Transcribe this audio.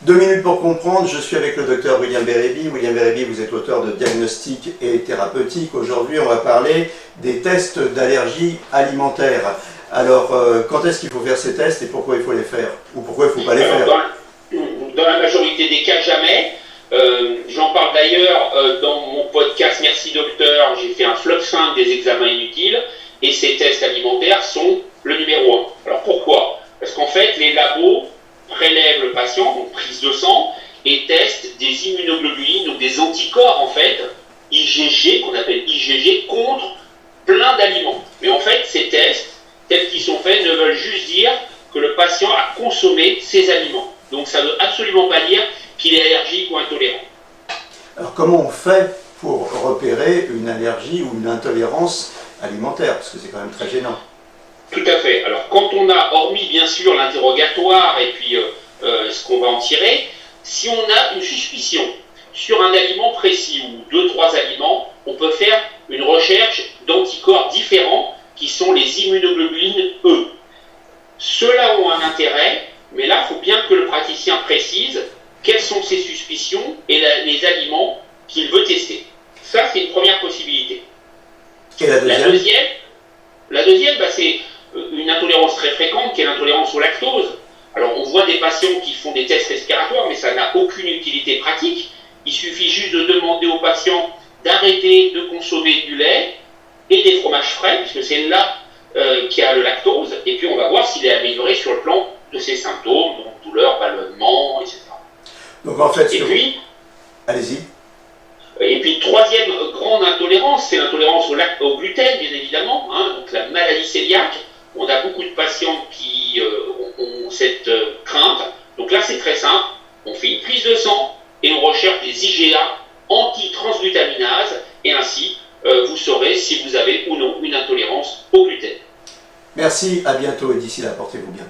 2 minutes pour comprendre, je suis avec le docteur William Bérébi. William Bérébi, vous êtes auteur de Diagnostic et Thérapeutique. Aujourd'hui, on va parler des tests d'allergie alimentaire. Alors, quand est-ce qu'il faut faire ces tests et pourquoi il faut les faire? Ou pourquoi il ne faut pas les faire? Dans la majorité des cas, jamais. J'en parle d'ailleurs dans mon podcast Merci Docteur. J'ai fait un flop 5 des examens inutiles et ces tests alimentaires sont le numéro 1. Alors pourquoi? Parce qu'en fait, les labos prélèvent le patient, donc prise de sang, et testent des immunoglobulines, donc des anticorps en fait, IgG, qu'on appelle IgG, contre plein d'aliments. Mais en fait, ces tests, tels qu'ils sont faits, ne veulent juste dire que le patient a consommé ces aliments. Donc ça ne veut absolument pas dire qu'il est allergique ou intolérant. Alors comment on fait pour repérer une allergie ou une intolérance alimentaire? Parce que c'est quand même très gênant. Tout à fait. Alors quand on a, hormis bien sûr l'interrogatoire et puis ce qu'on va en tirer, si on a une suspicion sur un aliment précis ou 2-3 aliments, on peut faire une recherche d'anticorps différents qui sont les immunoglobulines E. Ceux-là ont un intérêt, mais là, il faut bien que le praticien précise quelles sont ses suspicions et les aliments qu'il veut tester. Ça, c'est une première possibilité. Et la deuxième? La deuxième, c'est une intolérance très fréquente qui est l'intolérance au lactose. Alors, on voit des patients qui font des tests respiratoires, mais ça n'a aucune utilité pratique. Il suffit juste de demander aux patients d'arrêter de consommer du lait et des fromages frais, puisque c'est là qu'il y a le lactose, et puis on va voir s'il est amélioré sur le plan de ses symptômes, donc douleur, ballonnement, etc. Donc en fait, allez-y. Allez-y. Et puis, troisième grande intolérance, c'est l'intolérance au gluten, bien évidemment, donc la maladie cœliaque. On a beaucoup de patients qui ont cette crainte. Donc là, c'est très simple. On fait une prise de sang et on recherche des IgA anti-transglutaminase, et ainsi, vous saurez si vous avez ou non une intolérance au gluten. Merci, à bientôt et d'ici là, portez-vous bien.